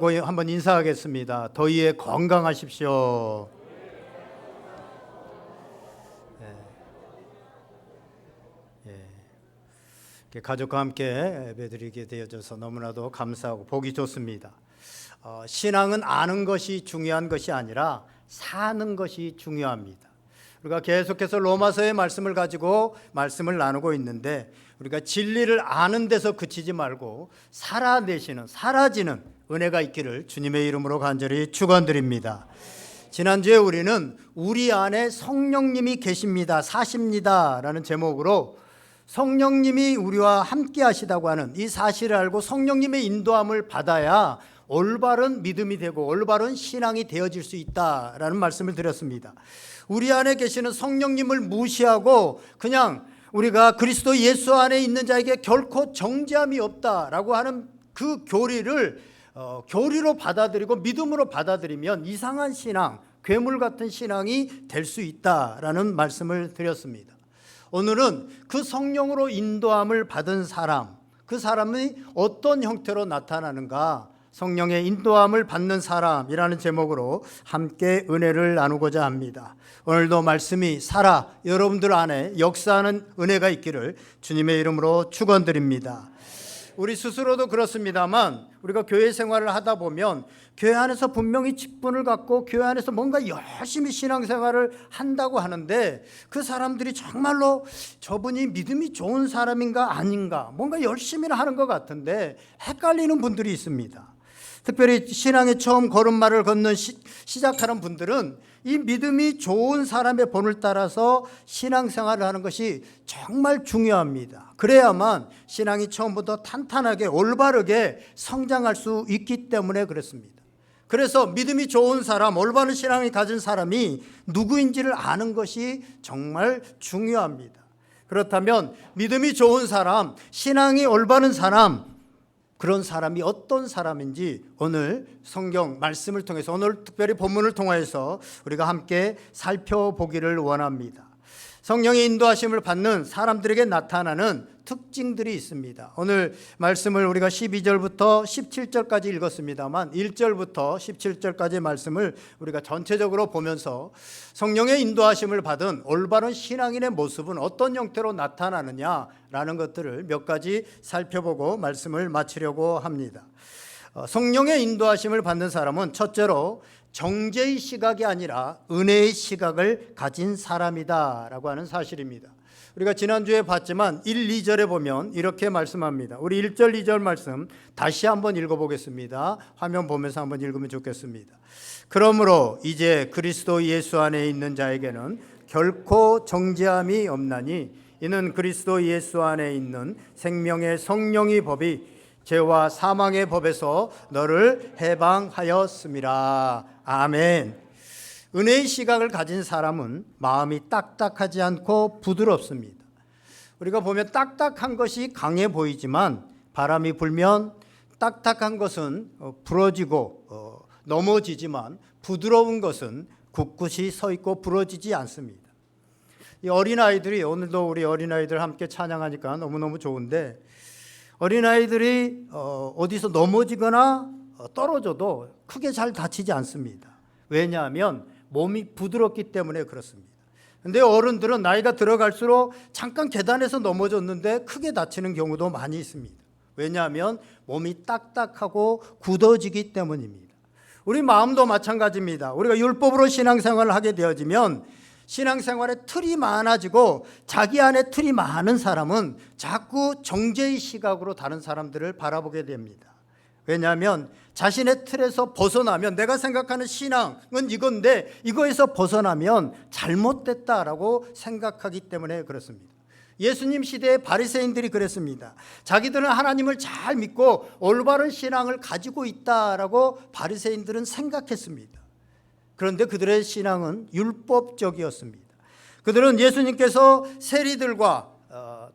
한번 인사하겠습니다. 더위에 건강하십시오. 가족과 함께 예배드리게 되어져서 너무나도 감사하고 보기 좋습니다. 신앙은 아는 것이 중요한 것이 아니라 사는 것이 중요합니다. 우리가 계속해서 로마서의 말씀을 가지고 말씀을 나누고 있는데, 우리가 진리를 아는 데서 그치지 말고 살아내시는, 사라지는 은혜가 있기를 주님의 이름으로 간절히 축원드립니다. 지난주에 우리는 우리 안에 성령님이 계십니다, 사십니다 라는 제목으로 성령님이 우리와 함께 하시다고 하는 이 사실을 알고 성령님의 인도함을 받아야 올바른 믿음이 되고 올바른 신앙이 되어질 수 있다라는 말씀을 드렸습니다. 우리 안에 계시는 성령님을 무시하고 그냥 우리가 그리스도 예수 안에 있는 자에게 결코 정죄함이 없다라고 하는 그 교리를 교리로 받아들이고 믿음으로 받아들이면 이상한 신앙, 괴물 같은 신앙이 될 수 있다라는 말씀을 드렸습니다. 오늘은 그 성령으로 인도함을 받은 사람, 그 사람이 어떤 형태로 나타나는가, 성령의 인도함을 받는 사람이라는 제목으로 함께 은혜를 나누고자 합니다. 오늘도 말씀이 살아 여러분들 안에 역사하는 은혜가 있기를 주님의 이름으로 축원드립니다. 우리 스스로도 그렇습니다만 우리가 교회 생활을 하다 보면 교회 안에서 분명히 직분을 갖고 교회 안에서 뭔가 열심히 신앙생활을 한다고 하는데, 그 사람들이 정말로 저분이 믿음이 좋은 사람인가 아닌가, 뭔가 열심히 하는 것 같은데 헷갈리는 분들이 있습니다. 특별히 신앙의 처음 걸음마를 걷는 시작하는 분들은 이 믿음이 좋은 사람의 본을 따라서 신앙생활을 하는 것이 정말 중요합니다. 그래야만 신앙이 처음부터 탄탄하게 올바르게 성장할 수 있기 때문에 그렇습니다. 그래서 믿음이 좋은 사람, 올바른 신앙을 가진 사람이 누구인지를 아는 것이 정말 중요합니다. 그렇다면 믿음이 좋은 사람, 신앙이 올바른 사람, 그런 사람이 어떤 사람인지 오늘 성경 말씀을 통해서, 오늘 특별히 본문을 통해서 우리가 함께 살펴보기를 원합니다. 성령의 인도하심을 받는 사람들에게 나타나는 특징들이 있습니다. 오늘 말씀을 우리가 12절부터 17절까지 읽었습니다만 1절부터 17절까지의 말씀을 우리가 전체적으로 보면서 성령의 인도하심을 받은 올바른 신앙인의 모습은 어떤 형태로 나타나느냐라는 것들을 몇 가지 살펴보고 말씀을 마치려고 합니다. 성령의 인도하심을 받는 사람은 첫째로 정죄의 시각이 아니라 은혜의 시각을 가진 사람이다라고 하는 사실입니다. 우리가 지난주에 봤지만 1, 2절에 보면 이렇게 말씀합니다. 우리 1절, 2절 말씀 다시 한번 읽어보겠습니다. 화면 보면서 한번 읽으면 좋겠습니다. 그러므로 이제 그리스도 예수 안에 있는 자에게는 결코 정죄함이 없나니 이는 그리스도 예수 안에 있는 생명의 성령의 법이 죄와 사망의 법에서 너를 해방하였음이라. 아멘. 은혜의 시각을 가진 사람은 마음이 딱딱하지 않고 부드럽습니다. 우리가 보면 딱딱한 것이 강해 보이지만 바람이 불면 딱딱한 것은 부러지고 넘어지지만 부드러운 것은 굳굳이 서 있고 부러지지 않습니다. 이 어린아이들이, 오늘도 우리 어린아이들 함께 찬양하니까 너무너무 좋은데, 어린아이들이 어디서 넘어지거나 떨어져도 크게 잘 다치지 않습니다. 왜냐하면 몸이 부드럽기 때문에 그렇습니다. 그런데 어른들은 나이가 들어갈수록 잠깐 계단에서 넘어졌는데 크게 다치는 경우도 많이 있습니다. 왜냐하면 몸이 딱딱하고 굳어지기 때문입니다. 우리 마음도 마찬가지입니다. 우리가 율법으로 신앙생활을 하게 되어지면 신앙생활에 틀이 많아지고 자기 안에 틀이 많은 사람은 자꾸 정죄의 시각으로 다른 사람들을 바라보게 됩니다. 왜냐하면 자신의 틀에서 벗어나면, 내가 생각하는 신앙은 이건데 이거에서 벗어나면 잘못됐다라고 생각하기 때문에 그렇습니다. 예수님 시대의 바리새인들이 그랬습니다. 자기들은 하나님을 잘 믿고 올바른 신앙을 가지고 있다라고 바리새인들은 생각했습니다. 그런데 그들의 신앙은 율법적이었습니다. 그들은 예수님께서 세리들과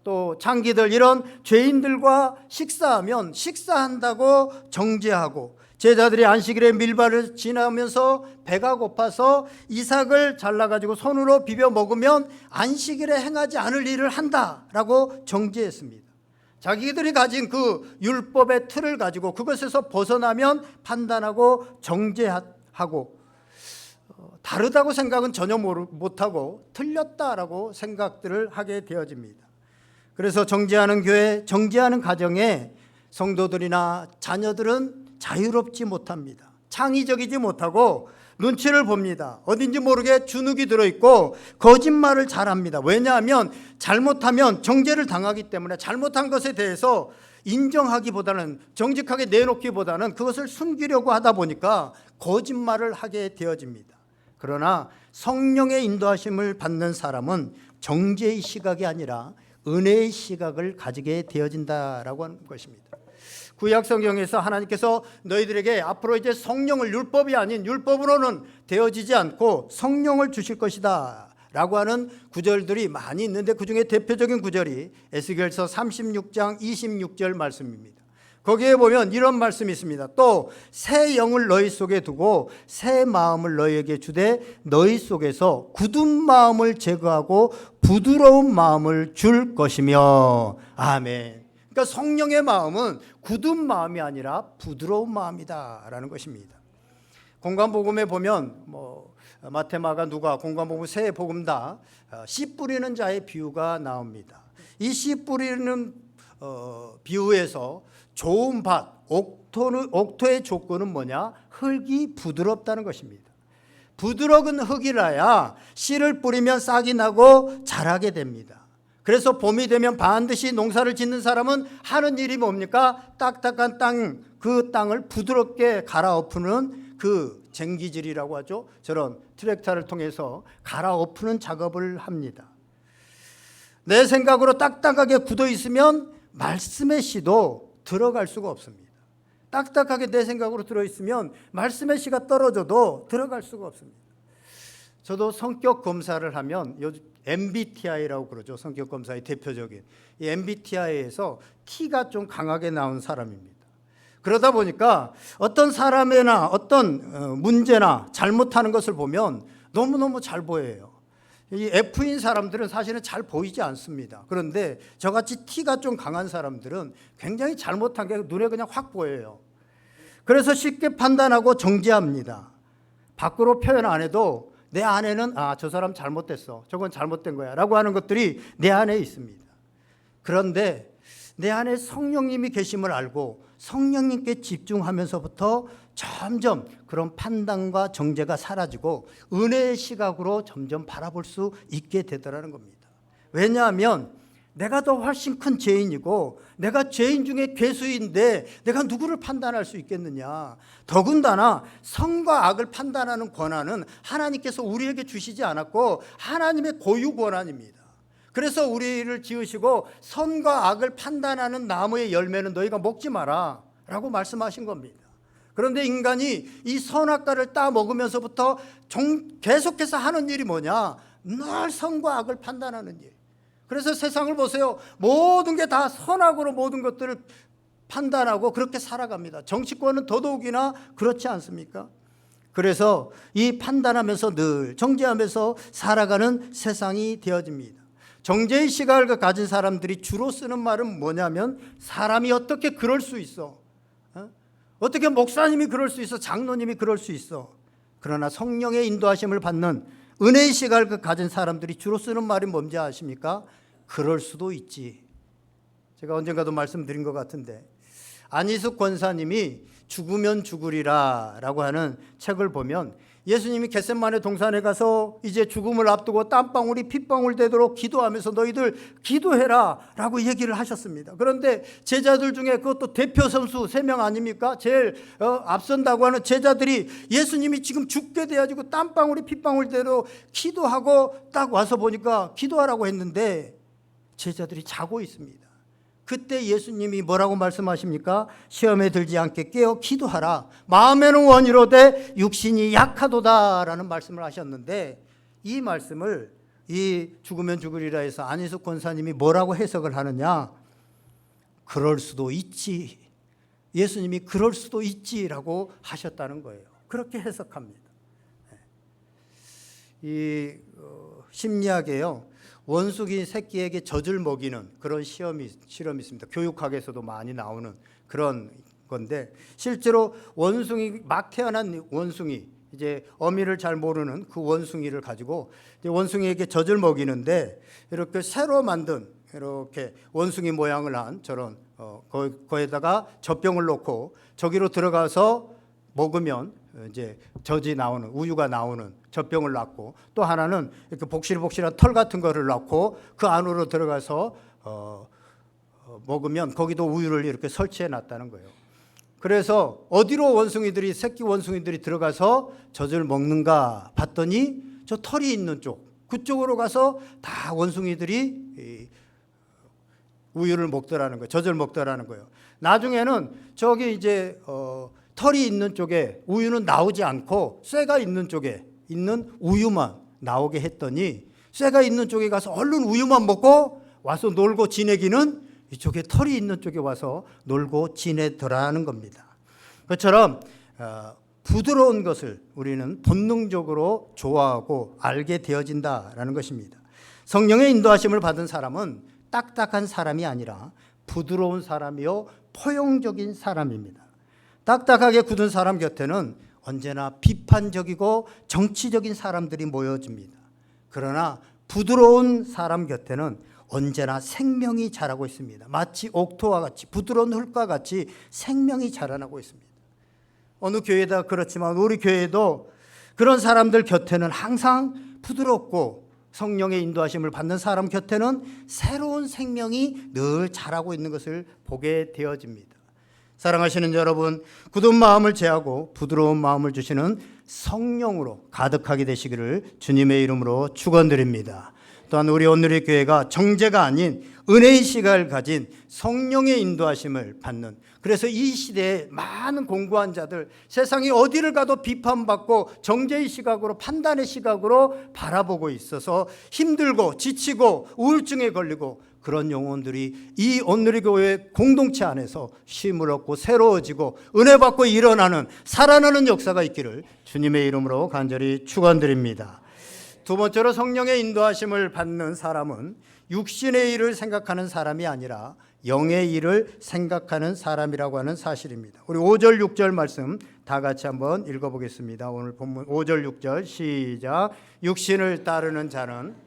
또 창기들, 이런 죄인들과 식사하면 식사한다고 정죄하고, 제자들이 안식일에 밀밭을 지나면서 배가 고파서 이삭을 잘라가지고 손으로 비벼 먹으면 안식일에 행하지 않을 일을 한다라고 정죄했습니다. 자기들이 가진 그 율법의 틀을 가지고 그것에서 벗어나면 판단하고 정죄하고 다르다고 생각은 전혀 못하고 틀렸다라고 생각들을 하게 되어집니다. 그래서 정죄하는 교회, 정죄하는 가정에 성도들이나 자녀들은 자유롭지 못합니다. 창의적이지 못하고 눈치를 봅니다. 어딘지 모르게 주눅이 들어있고 거짓말을 잘합니다. 왜냐하면 잘못하면 정죄를 당하기 때문에 잘못한 것에 대해서 인정하기보다는, 정직하게 내놓기보다는 그것을 숨기려고 하다 보니까 거짓말을 하게 되어집니다. 그러나 성령의 인도하심을 받는 사람은 정죄의 시각이 아니라 은혜의 시각을 가지게 되어진다라고 하는 것입니다. 구약 성경에서 하나님께서 너희들에게 앞으로 이제 성령을, 율법이 아닌 율법으로는 되어지지 않고 성령을 주실 것이다 라고 하는 구절들이 많이 있는데, 그 중에 대표적인 구절이 에스겔서 36장 26절 말씀입니다. 거기에 보면 이런 말씀이 있습니다. 또 새 영을 너희 속에 두고 새 마음을 너희에게 주되 너희 속에서 굳은 마음을 제거하고 부드러운 마음을 줄 것이며. 아멘. 그러니까 성령의 마음은 굳은 마음이 아니라 부드러운 마음이다라는 것입니다. 공관복음에 보면 마태, 마가, 누가, 공관복음 세 복음 다 씨 뿌리는 자의 비유가 나옵니다. 이 씨 뿌리는 비유에서 좋은 밭, 옥토의 조건은 뭐냐? 흙이 부드럽다는 것입니다. 부드러운 흙이라야 씨를 뿌리면 싹이 나고 자라게 됩니다. 그래서 봄이 되면 반드시 농사를 짓는 사람은 하는 일이 뭡니까? 딱딱한 땅, 그 땅을 부드럽게 갈아엎는 그 쟁기질이라고 하죠. 저런 트랙터를 통해서 갈아엎는 작업을 합니다. 내 생각으로 딱딱하게 굳어 있으면 말씀의 씨도 들어갈 수가 없습니다. 딱딱하게 내 생각으로 들어있으면 말씀의 씨가 떨어져도 들어갈 수가 없습니다. 저도 성격 검사를 하면 요즘 MBTI라고 그러죠. 성격 검사의 대표적인 이 MBTI에서 T가 좀 강하게 나온 사람입니다. 그러다 보니까 어떤 사람이나 어떤 문제나 잘못하는 것을 보면 너무너무 잘 보여요. 이 F인 사람들은 사실은 잘 보이지 않습니다. 그런데 저같이 T가 좀 강한 사람들은 굉장히 잘못한 게 눈에 그냥 확 보여요. 그래서 쉽게 판단하고 정죄합니다. 밖으로 표현 안 해도 내 안에는 저 사람 잘못됐어, 저건 잘못된 거야 라고 하는 것들이 내 안에 있습니다. 그런데 내 안에 성령님이 계심을 알고 성령님께 집중하면서부터 점점 그런 판단과 정죄가 사라지고 은혜의 시각으로 점점 바라볼 수 있게 되더라는 겁니다. 왜냐하면 내가 더 훨씬 큰 죄인이고 내가 죄인 중에 괴수인데 내가 누구를 판단할 수 있겠느냐. 더군다나 선과 악을 판단하는 권한은 하나님께서 우리에게 주시지 않았고 하나님의 고유 권한입니다. 그래서 우리를 지으시고 선과 악을 판단하는 나무의 열매는 너희가 먹지 마라 라고 말씀하신 겁니다. 그런데 인간이 이 선악과를 따 먹으면서부터 계속해서 하는 일이 뭐냐? 늘 선과 악을 판단하는 일. 그래서 세상을 보세요. 모든 게 다 선악으로 모든 것들을 판단하고 그렇게 살아갑니다. 정치권은 더더욱이나 그렇지 않습니까? 그래서 이 판단하면서 늘 정죄하면서 살아가는 세상이 되어집니다. 정죄의 시각을 가진 사람들이 주로 쓰는 말은 뭐냐면 사람이 어떻게 그럴 수 있어? 어떻게 목사님이 그럴 수 있어? 장로님이 그럴 수 있어? 그러나 성령의 인도하심을 받는 은혜의 시각을 가진 사람들이 주로 쓰는 말이 뭔지 아십니까? 그럴 수도 있지. 제가 언젠가도 말씀드린 것 같은데 안희숙 권사님이 죽으면 죽으리라 라고 하는 책을 보면 예수님이 겟세마네 동산에 가서 이제 죽음을 앞두고 땀방울이 핏방울 되도록 기도하면서 너희들 기도해라 라고 얘기를 하셨습니다. 그런데 제자들 중에 그것도 대표 선수 3명 아닙니까? 제일 앞선다고 하는 제자들이 예수님이 지금 죽게 돼가지고 땀방울이 핏방울 되도록 기도하고 딱 와서 보니까 기도하라고 했는데 제자들이 자고 있습니다. 그때 예수님이 뭐라고 말씀하십니까? 시험에 들지 않게 깨어 기도하라. 마음에는 원이로되 육신이 약하도다라는 말씀을 하셨는데 이 말씀을 이 죽으면 죽으리라 해서 안희숙 권사님이 뭐라고 해석을 하느냐? 그럴 수도 있지. 예수님이 그럴 수도 있지라고 하셨다는 거예요. 그렇게 해석합니다. 심리학에요, 원숭이 새끼에게 젖을 먹이는 그런 실험이 있습니다. 교육학에서도 많이 나오는 그런 건데, 실제로 원숭이, 막 태어난 원숭이, 이제 어미를 잘 모르는 그 원숭이를 가지고 이제 원숭이에게 젖을 먹이는데, 이렇게 새로 만든 이렇게 원숭이 모양을 한 저런 거기다가 젖병을 놓고 저기로 들어가서 먹으면 이제 젖이 나오는, 우유가 나오는 젖병을 놨고, 또 하나는 이렇게 복실복실한 털 같은 거를 놨고 그 안으로 들어가서 먹으면 거기도 우유를 이렇게 설치해 놨다는 거예요. 그래서 어디로 원숭이들이, 새끼 원숭이들이 들어가서 젖을 먹는가 봤더니 저 털이 있는 쪽, 그쪽으로 가서 다 원숭이들이 우유를 먹더라는 거예요. 젖을 먹더라는 거예요. 나중에는 저기 이제 털이 있는 쪽에 우유는 나오지 않고 쇠가 있는 쪽에 있는 우유만 나오게 했더니, 쇠가 있는 쪽에 가서 얼른 우유만 먹고 와서 놀고 지내기는 이쪽에 털이 있는 쪽에 와서 놀고 지내더라는 겁니다. 그것처럼 부드러운 것을 우리는 본능적으로 좋아하고 알게 되어진다라는 것입니다. 성령의 인도하심을 받은 사람은 딱딱한 사람이 아니라 부드러운 사람이요 포용적인 사람입니다. 딱딱하게 굳은 사람 곁에는 언제나 비판적이고 정치적인 사람들이 모여집니다. 그러나 부드러운 사람 곁에는 언제나 생명이 자라고 있습니다. 마치 옥토와 같이, 부드러운 흙과 같이 생명이 자라나고 있습니다. 어느 교회다 그렇지만 우리 교회도 그런 사람들 곁에는 항상 부드럽고 성령의 인도하심을 받는 사람 곁에는 새로운 생명이 늘 자라고 있는 것을 보게 되어집니다. 사랑하시는 여러분, 굳은 마음을 제하고 부드러운 마음을 주시는 성령으로 가득하게 되시기를 주님의 이름으로 축원드립니다. 또한 우리 오늘의 교회가 정죄가 아닌 은혜의 시각을 가진 성령의 인도하심을 받는, 그래서 이 시대에 많은 공부한 자들, 세상이 어디를 가도 비판받고 정죄의 시각으로, 판단의 시각으로 바라보고 있어서 힘들고 지치고 우울증에 걸리고, 그런 영혼들이 이 오늘의 교회 공동체 안에서 쉼을 얻고 새로워지고 은혜 받고 일어나는 살아나는 역사가 있기를 주님의 이름으로 간절히 축원드립니다. 두 번째로, 성령의 인도하심을 받는 사람은 육신의 일을 생각하는 사람이 아니라 영의 일을 생각하는 사람이라고 하는 사실입니다. 우리 5절 6절 말씀 다 같이 한번 읽어보겠습니다. 오늘 본문 5절 6절 시작. 육신을 따르는 자는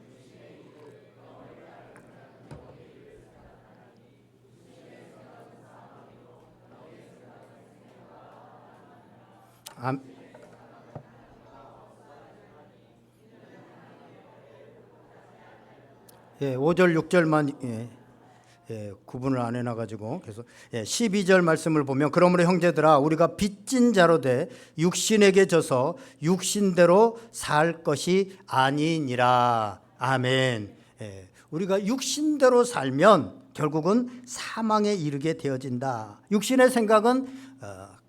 예, 5절 6절만 구분을 안 해놔가지고 계속 12절 말씀을 보면, 그러므로 형제들아 우리가 빚진 자로 돼 육신에게 져서 육신대로 살 것이 아니니라. 아멘. 우리가 육신대로 살면 결국은 사망에 이르게 되어진다. 육신의 생각은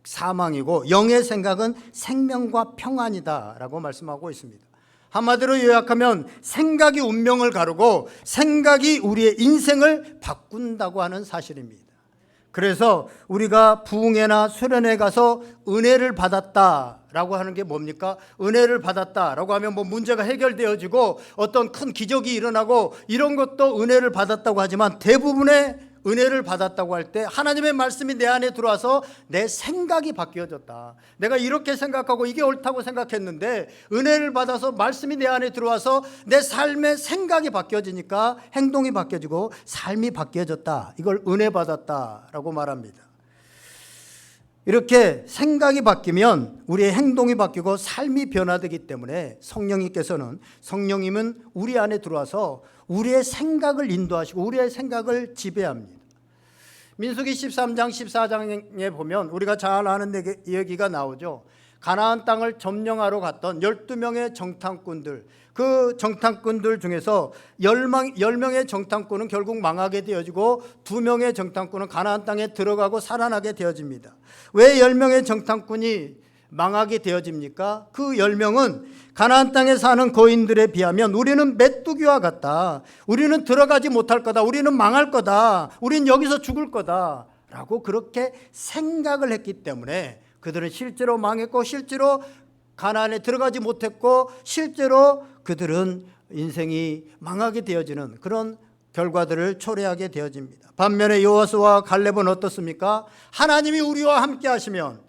사망이고 영의 생각은 생명과 평안이다라고 말씀하고 있습니다. 한마디로 요약하면 생각이 운명을 가르고 생각이 우리의 인생을 바꾼다고 하는 사실입니다. 그래서 우리가 부흥회나 수련회 가서 은혜를 받았다라고 하는 게 뭡니까? 은혜를 받았다라고 하면 뭐 문제가 해결되어지고 어떤 큰 기적이 일어나고 이런 것도 은혜를 받았다고 하지만, 대부분의 은혜를 받았다고 할 때 하나님의 말씀이 내 안에 들어와서 내 생각이 바뀌어졌다. 내가 이렇게 생각하고 이게 옳다고 생각했는데 은혜를 받아서 말씀이 내 안에 들어와서 내 삶의 생각이 바뀌어지니까 행동이 바뀌어지고 삶이 바뀌어졌다. 이걸 은혜 받았다라고 말합니다. 이렇게 생각이 바뀌면 우리의 행동이 바뀌고 삶이 변화되기 때문에 성령님은 우리 안에 들어와서 우리의 생각을 인도하시고 우리의 생각을 지배합니다. 민수기 13장 14장에 보면 우리가 잘 아는 얘기가 나오죠. 가나안 땅을 점령하러 갔던 12명의 정탐꾼들, 그 정탐꾼들 중에서 10명의 정탐꾼은 결국 망하게 되어지고 2명의 정탐꾼은 가나안 땅에 들어가고 살아나게 되어집니다. 왜 10명의 정탐꾼이 망하게 되어집니까? 그 10명은 가나안 땅에 사는 거인들에 비하면 우리는 메뚜기와 같다. 우리는 들어가지 못할 거다. 우리는 망할 거다. 우리는 여기서 죽을 거다. 라고 그렇게 생각을 했기 때문에 그들은 실제로 망했고 실제로 가나안에 들어가지 못했고 실제로 그들은 인생이 망하게 되어지는 그런 결과들을 초래하게 되어집니다. 반면에 여호수아와 갈렙은 어떻습니까? 하나님이 우리와 함께 하시면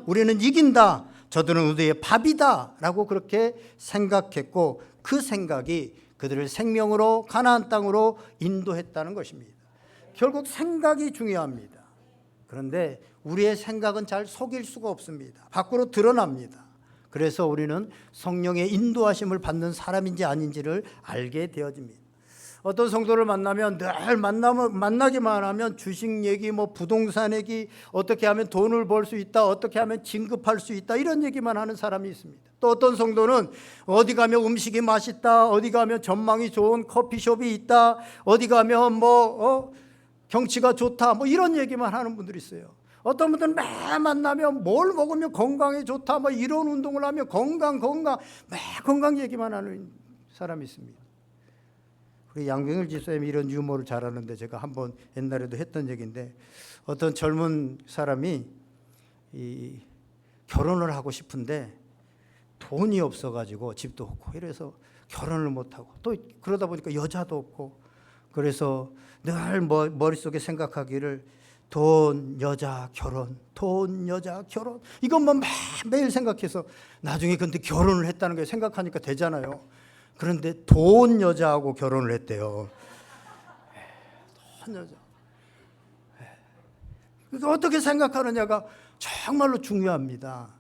우리는 이긴다. 저들은 우리의 밥이다 라고 그렇게 생각했고 그 생각이 그들을 생명으로 가나안 땅으로 인도했다는 것입니다. 결국 생각이 중요합니다. 그런데 우리의 생각은 잘 속일 수가 없습니다. 밖으로 드러납니다. 그래서 우리는 성령의 인도하심을 받는 사람인지 아닌지를 알게 되어집니다. 어떤 성도를 만나면 늘 만나기만 하면 주식 얘기, 부동산 얘기, 어떻게 하면 돈을 벌 수 있다, 어떻게 하면 진급할 수 있다, 이런 얘기만 하는 사람이 있습니다. 또 어떤 성도는 어디 가면 음식이 맛있다, 어디 가면 전망이 좋은 커피숍이 있다, 어디 가면 경치가 좋다, 이런 얘기만 하는 분들이 있어요. 어떤 분들은 매 만나면 뭘 먹으면 건강에 좋다, 이런 운동을 하면 매 건강 얘기만 하는 사람이 있습니다. 우리 양경일 집사님이 이런 유머를 잘하는데 제가 한번 옛날에도 했던 얘기인데 어떤 젊은 사람이 결혼을 하고 싶은데 돈이 없어가지고 집도 없고 이래서 결혼을 못하고 또 그러다 보니까 여자도 없고 그래서 늘 머릿속에 생각하기를 돈, 여자, 결혼, 돈, 여자, 결혼 이것만 매일 생각해서 나중에 근데 결혼을 했다는 게 생각하니까 되잖아요. 그런데 돈 여자하고 결혼을 했대요. 돈 여자. 그러니까 어떻게 생각하느냐가 정말로 중요합니다.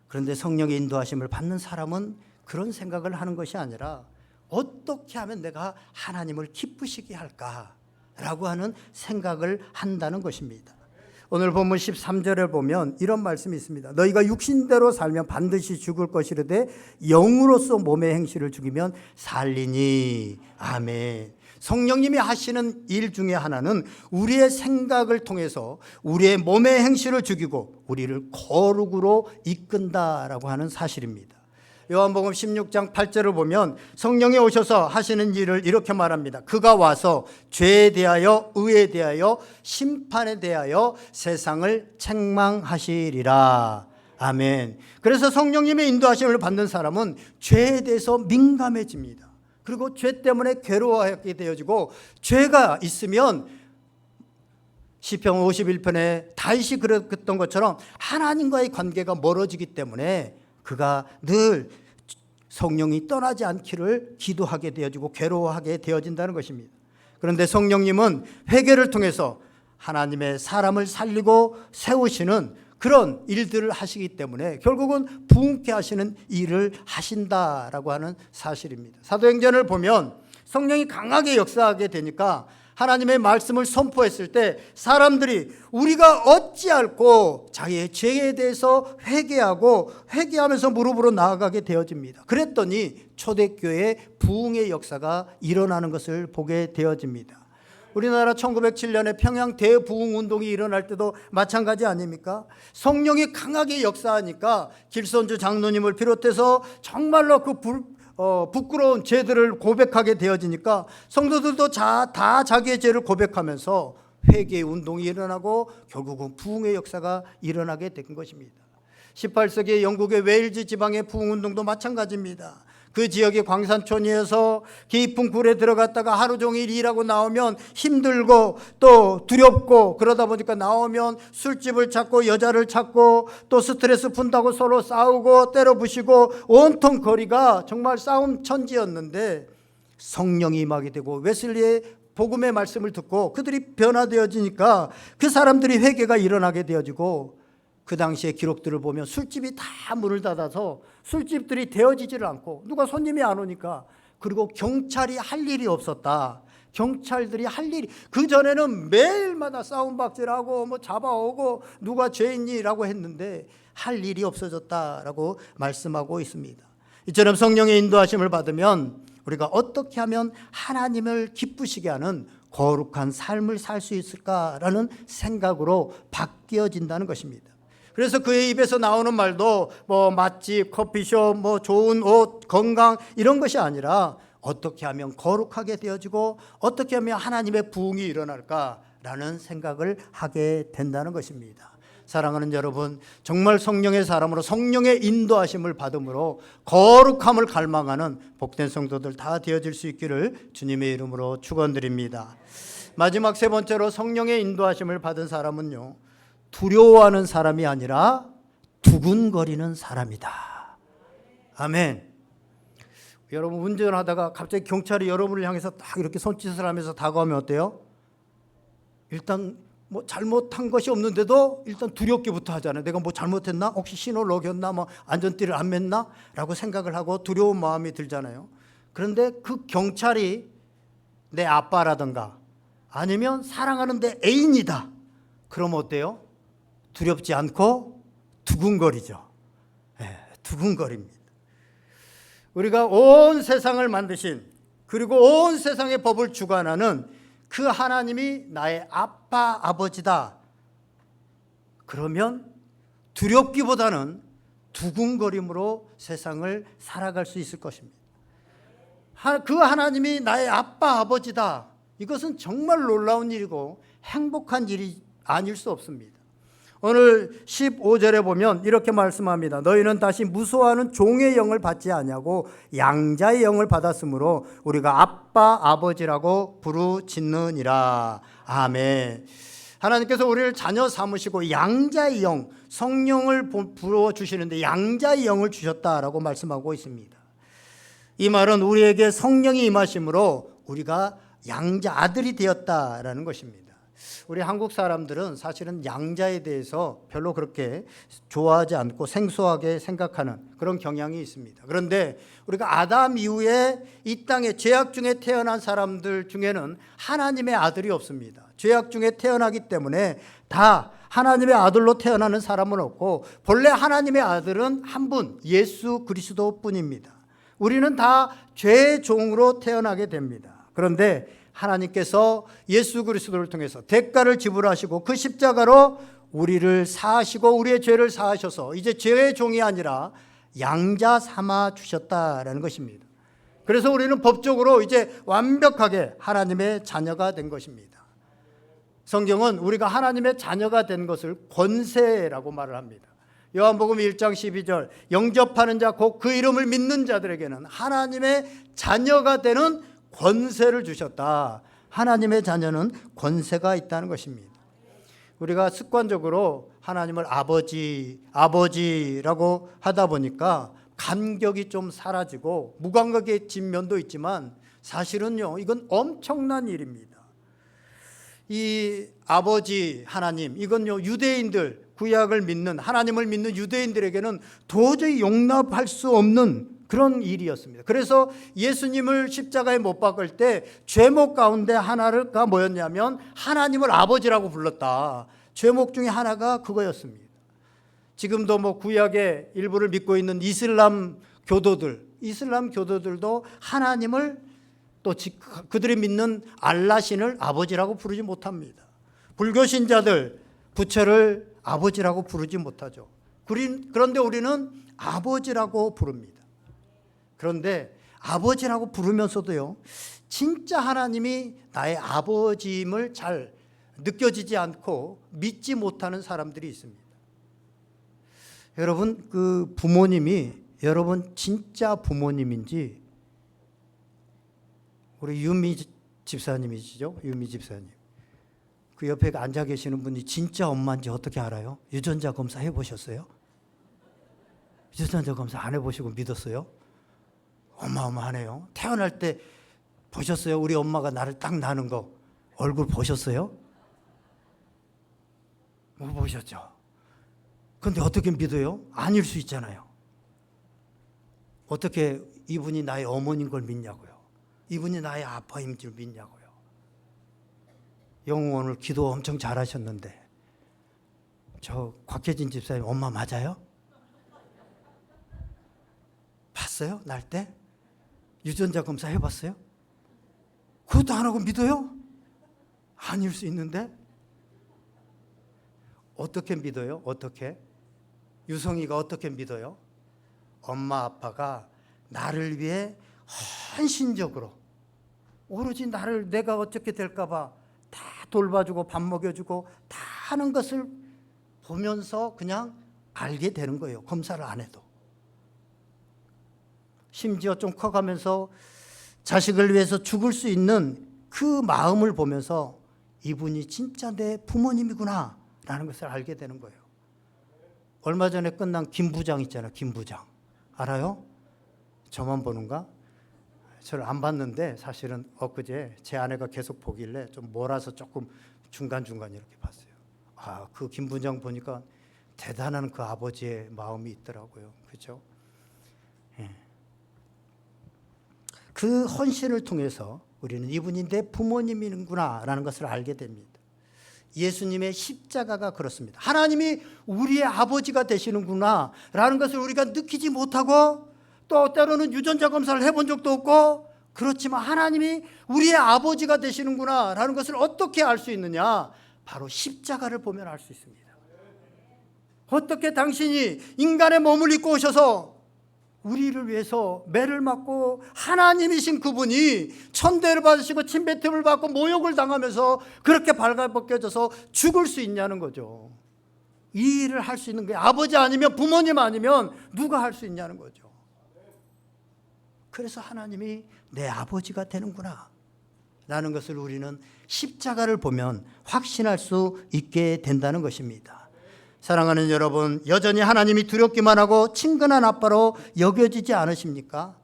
그런데 성령의 인도하심을 받는 사람은 그런 생각을 하는 것이 아니라 어떻게 하면 내가 하나님을 기쁘시게 할까라고 하는 생각을 한다는 것입니다. 오늘 본문 13절에 보면 이런 말씀이 있습니다. 너희가 육신대로 살면 반드시 죽을 것이르되 영으로서 몸의 행실을 죽이면 살리니. 아멘. 성령님이 하시는 일 중에 하나는 우리의 생각을 통해서 우리의 몸의 행실을 죽이고 우리를 거룩으로 이끈다라고 하는 사실입니다. 요한복음 16장 8절을 보면 성령이 오셔서 하시는 일을 이렇게 말합니다. 그가 와서 죄에 대하여 의에 대하여 심판에 대하여 세상을 책망하시리라. 아멘. 그래서 성령님의 인도하심을 받는 사람은 죄에 대해서 민감해집니다. 그리고 죄 때문에 괴로워하게 되어지고 죄가 있으면 시편 51편에 다윗이 그랬던 것처럼 하나님과의 관계가 멀어지기 때문에 그가 늘 성령이 떠나지 않기를 기도하게 되어지고 괴로워하게 되어진다는 것입니다. 그런데 성령님은 회개를 통해서 하나님의 사람을 살리고 세우시는 그런 일들을 하시기 때문에 결국은 부흥케 하시는 일을 하신다라고 하는 사실입니다. 사도행전을 보면 성령이 강하게 역사하게 되니까 하나님의 말씀을 선포했을 때 사람들이 우리가 어찌할꼬 자기의 죄에 대해서 회개하면서 무릎으로 나아가게 되어집니다. 그랬더니 초대교회의 부흥의 역사가 일어나는 것을 보게 되어집니다. 우리나라 1907년에 평양 대부흥운동이 일어날 때도 마찬가지 아닙니까? 성령이 강하게 역사하니까 길선주 장로님을 비롯해서 정말로 부끄러운 죄들을 고백하게 되어지니까 성도들도 다 자기의 죄를 고백하면서 회개의 운동이 일어나고 결국은 부흥의 역사가 일어나게 된 것입니다. 18세기 영국의 웨일즈 지방의 부흥운동도 마찬가지입니다. 그 지역이 광산촌이어서 깊은 굴에 들어갔다가 하루 종일 일하고 나오면 힘들고 또 두렵고 그러다 보니까 나오면 술집을 찾고 여자를 찾고 또 스트레스 푼다고 서로 싸우고 때려부시고 온통 거리가 정말 싸움 천지였는데 성령이 임하게 되고 웨슬리의 복음의 말씀을 듣고 그들이 변화되어지니까 그 사람들이 회개가 일어나게 되어지고 그 당시의 기록들을 보면 술집이 다 문을 닫아서 술집들이 되어지지를 않고 누가 손님이 안 오니까 그리고 경찰이 할 일이 없었다. 경찰들이 할 일이 그전에는 매일마다 싸움박질하고 잡아오고 누가 죄인이라고 했는데 할 일이 없어졌다라고 말씀하고 있습니다. 이처럼 성령의 인도하심을 받으면 우리가 어떻게 하면 하나님을 기쁘시게 하는 거룩한 삶을 살 수 있을까라는 생각으로 바뀌어진다는 것입니다. 그래서 그의 입에서 나오는 말도 맛집, 커피숍, 좋은 옷, 건강 이런 것이 아니라 어떻게 하면 거룩하게 되어지고 어떻게 하면 하나님의 부흥이 일어날까라는 생각을 하게 된다는 것입니다. 사랑하는 여러분, 정말 성령의 사람으로 성령의 인도하심을 받음으로 거룩함을 갈망하는 복된 성도들 다 되어질 수 있기를 주님의 이름으로 축원드립니다. 마지막 세 번째로 성령의 인도하심을 받은 사람은요, 두려워하는 사람이 아니라 두근거리는 사람이다. 아멘. 여러분, 운전하다가 갑자기 경찰이 여러분을 향해서 딱 이렇게 손짓을 하면서 다가오면 어때요? 일단 뭐 잘못한 것이 없는데도 일단 두렵기부터 하잖아요. 내가 뭐 잘못했나? 혹시 신호를 어겼나? 뭐 안전띠를 안 맸나? 라고 생각을 하고 두려운 마음이 들잖아요. 그런데 그 경찰이 내 아빠라든가 아니면 사랑하는 내 애인이다. 그러면 어때요? 두렵지 않고 두근거리죠. 네, 두근거립니다. 우리가 온 세상을 만드신, 그리고 온 세상의 법을 주관하는 그 하나님이 나의 아빠, 아버지다. 그러면 두렵기보다는 두근거림으로 세상을 살아갈 수 있을 것입니다. 그 하나님이 나의 아빠, 아버지다. 이것은 정말 놀라운 일이고 행복한 일이 아닐 수 없습니다. 오늘 15절에 보면 이렇게 말씀합니다. 너희는 다시 무소하는 종의 영을 받지 아니하고 양자의 영을 받았으므로 우리가 아빠 아버지라고 부르짖느니라. 아멘. 하나님께서 우리를 자녀 삼으시고 양자의 영, 성령을 부어주시는데 양자의 영을 주셨다라고 말씀하고 있습니다. 이 말은 우리에게 성령이 임하심으로 우리가 양자 아들이 되었다라는 것입니다. 우리 한국 사람들은 사실은 양자에 대해서 별로 그렇게 좋아하지 않고 생소하게 생각하는 그런 경향이 있습니다. 그런데 우리가 아담 이후에 이 땅에 죄악 중에 태어난 사람들 중에는 하나님의 아들이 없습니다. 죄악 중에 태어나기 때문에 다 하나님의 아들로 태어나는 사람은 없고 본래 하나님의 아들은 한 분, 예수 그리스도뿐입니다. 우리는 다 죄의 종으로 태어나게 됩니다. 그런데 하나님께서 예수 그리스도를 통해서 대가를 지불하시고 그 십자가로 우리를 사하시고 우리의 죄를 사하셔서 이제 죄의 종이 아니라 양자 삼아 주셨다라는 것입니다. 그래서 우리는 법적으로 이제 완벽하게 하나님의 자녀가 된 것입니다. 성경은 우리가 하나님의 자녀가 된 것을 권세라고 말을 합니다. 요한복음 1장 12절 영접하는 자 곧 그 이름을 믿는 자들에게는 하나님의 자녀가 되는 권세를 주셨다. 하나님의 자녀는 권세가 있다는 것입니다. 우리가 습관적으로 하나님을 아버지라고 하다 보니까 감격이 좀 사라지고 무감각해진 면도 있지만 사실은요, 이건 엄청난 일입니다. 이 아버지 하나님, 이건요, 유대인들, 구약을 믿는, 하나님을 믿는 유대인들에게는 도저히 용납할 수 없는 그런 일이었습니다. 그래서 예수님을 십자가에 못 박을 때 죄목 가운데 하나가 뭐였냐면 하나님을 아버지라고 불렀다. 죄목 중에 하나가 그거였습니다. 지금도 뭐 구약의 일부를 믿고 있는 이슬람 교도들도 하나님을 또 그들이 믿는 알라신을 아버지라고 부르지 못합니다. 불교 신자들 부처를 아버지라고 부르지 못하죠. 그런데 우리는 아버지라고 부릅니다. 그런데 아버지라고 부르면서도요, 진짜 하나님이 나의 아버지임을 잘 느껴지지 않고 믿지 못하는 사람들이 있습니다. 여러분, 그 부모님이 여러분 진짜 부모님인지, 우리 유미 집사님이시죠? 유미 집사님. 그 옆에 앉아 계시는 분이 진짜 엄마인지 어떻게 알아요? 유전자 검사 해보셨어요? 유전자 검사 안 해보시고 믿었어요? 어마어마하네요. 태어날 때 보셨어요? 우리 엄마가 나를 딱 낳는 거 얼굴 보셨어요? 못 보셨죠? 그런데 어떻게 믿어요? 아닐 수 있잖아요. 어떻게 이분이 나의 어머니인 걸 믿냐고요? 이분이 나의 아빠인 줄 믿냐고요? 영웅 오늘 기도 엄청 잘하셨는데 저 곽혜진 집사님 엄마 맞아요? 봤어요? 날 때? 유전자 검사 해봤어요? 그것도 안 하고 믿어요? 아닐 수 있는데? 어떻게 믿어요? 어떻게? 유성이가 어떻게 믿어요? 엄마 아빠가 나를 위해 헌신적으로 오로지 나를 내가 어떻게 될까 봐 다 돌봐주고 밥 먹여주고 다 하는 것을 보면서 그냥 알게 되는 거예요. 검사를 안 해도. 심지어 좀 커가면서 자식을 위해서 죽을 수 있는 그 마음을 보면서 이분이 진짜 내 부모님이구나 라는 것을 알게 되는 거예요. 얼마 전에 끝난 김부장 있잖아요. 김부장. 알아요? 저만 보는가? 저를 안 봤는데 사실은 엊그제 제 아내가 계속 보길래 좀 몰아서 조금 중간중간 이렇게 봤어요. 아, 그 김부장 보니까 대단한 그 아버지의 마음이 있더라고요. 그렇죠? 예. 그 헌신을 통해서 우리는 이분이 내 부모님이구나 라는 것을 알게 됩니다. 예수님의 십자가가 그렇습니다. 하나님이 우리의 아버지가 되시는구나 라는 것을 우리가 느끼지 못하고 또 때로는 유전자 검사를 해본 적도 없고 그렇지만 하나님이 우리의 아버지가 되시는구나 라는 것을 어떻게 알 수 있느냐? 바로 십자가를 보면 알 수 있습니다. 어떻게 당신이 인간의 몸을 입고 오셔서 우리를 위해서 매를 맞고 하나님이신 그분이 천대를 받으시고 침뱉음을 받고 모욕을 당하면서 그렇게 발가벗겨져서 죽을 수 있냐는 거죠. 이 일을 할 수 있는 게 아버지 아니면 부모님 아니면 누가 할 수 있냐는 거죠. 그래서 하나님이 내 아버지가 되는구나 라는 것을 우리는 십자가를 보면 확신할 수 있게 된다는 것입니다. 사랑하는 여러분, 여전히 하나님이 두렵기만 하고 친근한 아빠로 여겨지지 않으십니까?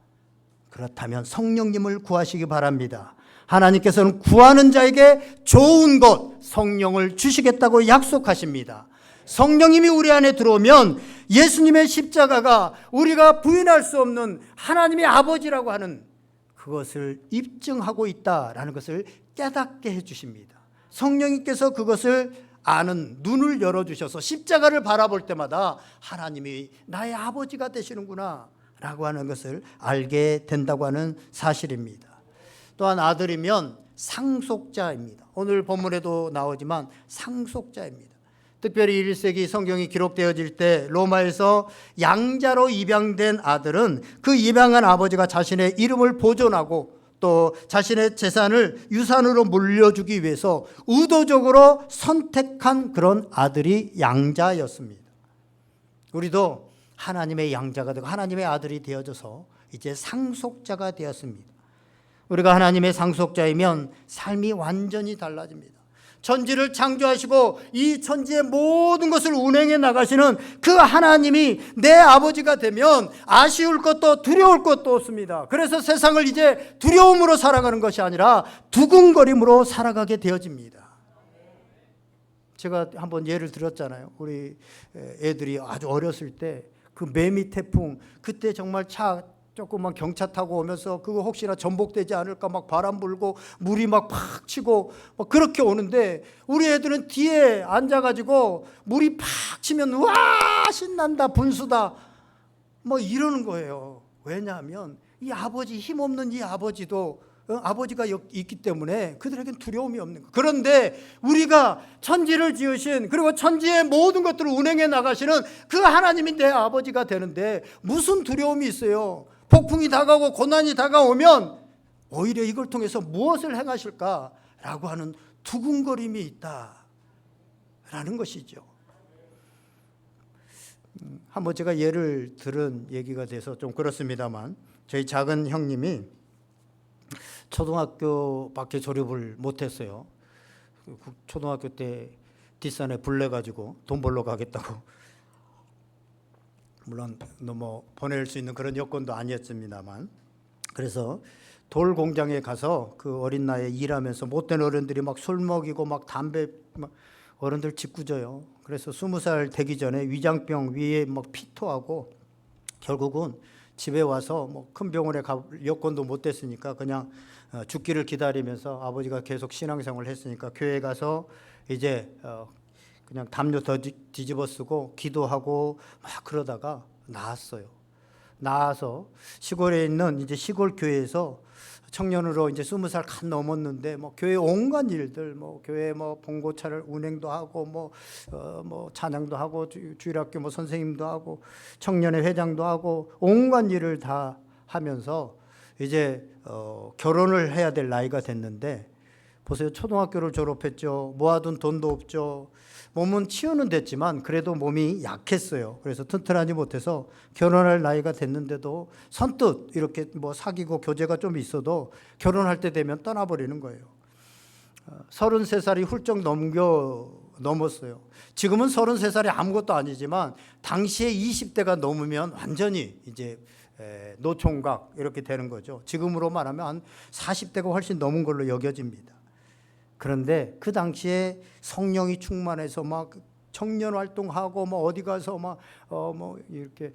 그렇다면 성령님을 구하시기 바랍니다. 하나님께서는 구하는 자에게 좋은 것, 성령을 주시겠다고 약속하십니다. 성령님이 우리 안에 들어오면 예수님의 십자가가 우리가 부인할 수 없는 하나님의 아버지라고 하는 그것을 입증하고 있다라는 것을 깨닫게 해주십니다. 성령님께서 그것을 아는 눈을 열어주셔서 십자가를 바라볼 때마다 하나님이 나의 아버지가 되시는구나 라고 하는 것을 알게 된다고 하는 사실입니다. 또한 아들이면 상속자입니다. 오늘 본문에도 나오지만 상속자입니다. 특별히 1세기 성경이 기록되어질 때 로마에서 양자로 입양된 아들은 그 입양한 아버지가 자신의 이름을 보존하고 또 자신의 재산을 유산으로 물려주기 위해서 의도적으로 선택한 그런 아들이 양자였습니다. 우리도 하나님의 양자가 되고 하나님의 아들이 되어져서 이제 상속자가 되었습니다. 우리가 하나님의 상속자이면 삶이 완전히 달라집니다. 천지를 창조하시고 이 천지의 모든 것을 운행해 나가시는 그 하나님이 내 아버지가 되면 아쉬울 것도 두려울 것도 없습니다. 그래서 세상을 이제 두려움으로 살아가는 것이 아니라 두근거림으로 살아가게 되어집니다. 제가 한번 예를 들었잖아요. 우리 애들이 아주 어렸을 때 그 매미 태풍, 그때 정말 차 조금만 경차 타고 오면서 그거 혹시나 전복되지 않을까 막 바람 불고 물이 막 팍 치고 막 그렇게 오는데 우리 애들은 뒤에 앉아가지고 물이 팍 치면 와 신난다 분수다 뭐 이러는 거예요. 왜냐하면 이 아버지 힘없는 이 아버지도 아버지가 있기 때문에 그들에겐 두려움이 없는 거예요. 그런데 우리가 천지를 지으신 그리고 천지의 모든 것들을 운행해 나가시는 그 하나님이 내 아버지가 되는데 무슨 두려움이 있어요? 폭풍이 다가오고 고난이 다가오면 오히려 이걸 통해서 무엇을 행하실까라고 하는 두근거림이 있다라는 것이죠. 한번 제가 예를 들은 얘기가 돼서 좀 그렇습니다만 저희 작은 형님이 초등학교밖에 졸업을 못했어요. 초등학교 때 뒷산에 불 내가지고 돈 벌러 가겠다고 물론 뭐 보낼 수 있는 그런 여건도 아니었습니다만 그래서 돌 공장에 가서 그 어린 나이에 일하면서 못된 어른들이 막 술 먹이고 막 담배 막 어른들 짓궂어요. 그래서 20살 되기 전에 위장병 위에 막 피토하고 결국은 집에 와서 뭐 큰 병원에 갈 여건도 못 됐으니까 그냥 죽기를 기다리면서 아버지가 계속 신앙생활을 했으니까 교회 가서 이제 그냥 담요 더 뒤집어 쓰고 기도하고 막 그러다가 나왔어요. 나와서 시골에 있는 이제 시골 교회에서 청년으로 이제 20살 간 넘었는데 뭐 교회 온갖 일들 뭐 교회 뭐 봉고차를 운행도 하고 뭐 찬양도 하고 주일학교 뭐 선생님도 하고 청년회 회장도 하고 온갖 일을 다 하면서 이제 결혼을 해야 될 나이가 됐는데 보세요. 초등학교를 졸업했죠. 모아둔 돈도 없죠. 몸은 치유는 됐지만 그래도 몸이 약했어요. 그래서 튼튼하지 못해서 결혼할 나이가 됐는데도 선뜻 이렇게 뭐 사귀고 교제가 좀 있어도 결혼할 때 되면 떠나버리는 거예요. 33살이 훌쩍 넘었어요. 지금은 33살이 아무것도 아니지만 당시에 20대가 넘으면 완전히 이제 노총각 이렇게 되는 거죠. 지금으로 말하면 한 40대가 훨씬 넘은 걸로 여겨집니다. 그런데 그 당시에 성령이 충만해서 막 청년 활동하고 뭐 어디 가서 막 뭐 이렇게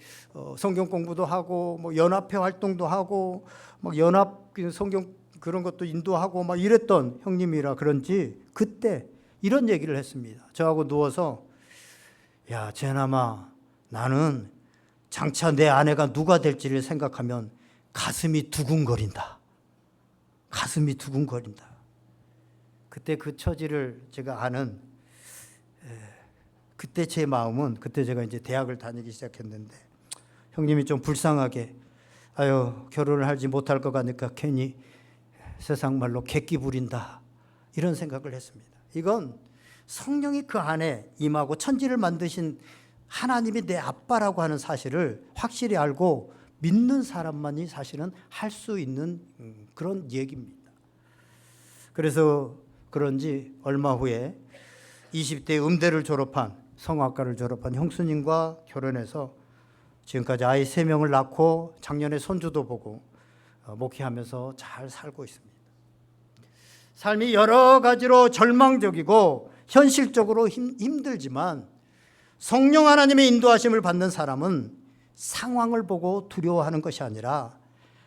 성경 공부도 하고 뭐 연합회 활동도 하고 막 연합 성경 그런 것도 인도하고 막 이랬던 형님이라 그런지 그때 이런 얘기를 했습니다. 저하고 누워서 야, 제나마 나는 장차 내 아내가 누가 될지를 생각하면 가슴이 두근거린다. 가슴이 두근거린다. 그때 그 처지를 제가 아는, 그때 제 마음은, 그때 제가 이제 대학을 다니기 시작했는데 형님이 좀 불쌍하게 아유 결혼을 하지 못할 것 같으니까 괜히 세상 말로 객기 부린다 이런 생각을 했습니다. 이건 성령이 그 안에 임하고 천지를 만드신 하나님이 내 아빠라고 하는 사실을 확실히 알고 믿는 사람만이 사실은 할 수 있는 그런 얘기입니다. 그래서 그런지 얼마 후에 20대 음대를 졸업한 성악과를 졸업한 형수님과 결혼해서 지금까지 아이 3명을 낳고 작년에 손주도 보고 목회하면서 잘 살고 있습니다. 삶이 여러 가지로 절망적이고 현실적으로 힘들지만 성령 하나님의 인도하심을 받는 사람은 상황을 보고 두려워하는 것이 아니라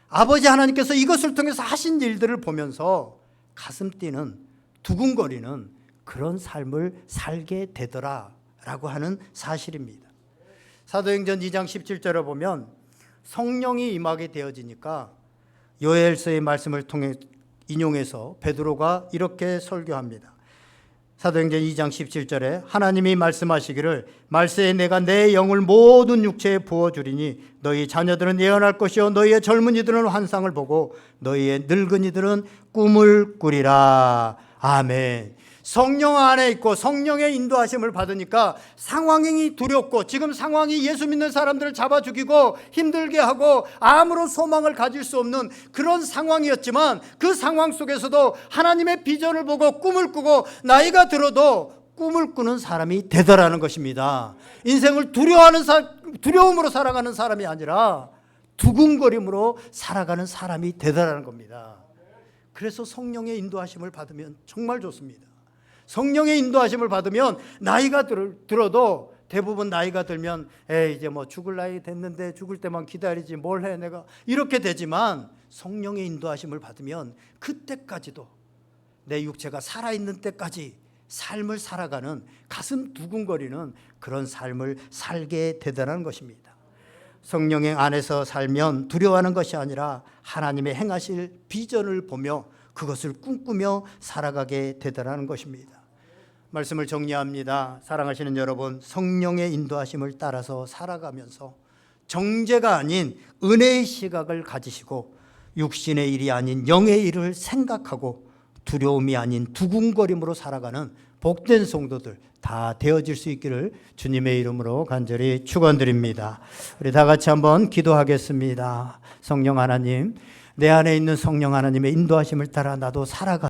아버지 하나님께서 이것을 통해서 하신 일들을 보면서 가슴 뛰는 두근거리는 그런 삶을 살게 되더라라고 하는 사실입니다. 사도행전 2장 17절에 보면 성령이 임하게 되어지니까 요엘서의 말씀을 통해 인용해서 베드로가 이렇게 설교합니다. 사도행전 2장 17절에 하나님이 말씀하시기를 말세에 내가 내 영을 모든 육체에 부어주리니 너희 자녀들은 예언할 것이요 너희의 젊은이들은 환상을 보고 너희의 늙은이들은 꿈을 꾸리라. 아멘. 성령 안에 있고 성령의 인도하심을 받으니까 상황이 두렵고 지금 상황이 예수 믿는 사람들을 잡아 죽이고 힘들게 하고 아무런 소망을 가질 수 없는 그런 상황이었지만 그 상황 속에서도 하나님의 비전을 보고 꿈을 꾸고 나이가 들어도 꿈을 꾸는 사람이 되더라는 것입니다. 인생을 두려움으로 살아가는 사람이 아니라 두근거림으로 살아가는 사람이 되더라는 겁니다. 그래서 성령의 인도하심을 받으면 정말 좋습니다. 성령의 인도하심을 받으면 나이가 들어도 대부분 나이가 들면 이제 뭐 죽을 나이 됐는데 죽을 때만 기다리지 뭘 해 내가 이렇게 되지만 성령의 인도하심을 받으면 그때까지도 내 육체가 살아있는 때까지 삶을 살아가는 가슴 두근거리는 그런 삶을 살게 되더라는 것입니다. 성령의 안에서 살면 두려워하는 것이 아니라 하나님의 행하실 비전을 보며 그것을 꿈꾸며 살아가게 되더라는 것입니다. 말씀을 정리합니다. 사랑하시는 여러분, 성령의 인도하심을 따라서 살아가면서 정죄가 아닌 은혜의 시각을 가지시고 육신의 일이 아닌 영의 일을 생각하고 두려움이 아닌 두근거림으로 살아가는 복된 성도들 다 되어질 수 있기를 주님의 이름으로 간절히 축원드립니다. 우리 다 같이 한번 기도하겠습니다. 성령 하나님, 내 안에 있는 성령 하나님의 인도하심을 따라 나도 살아가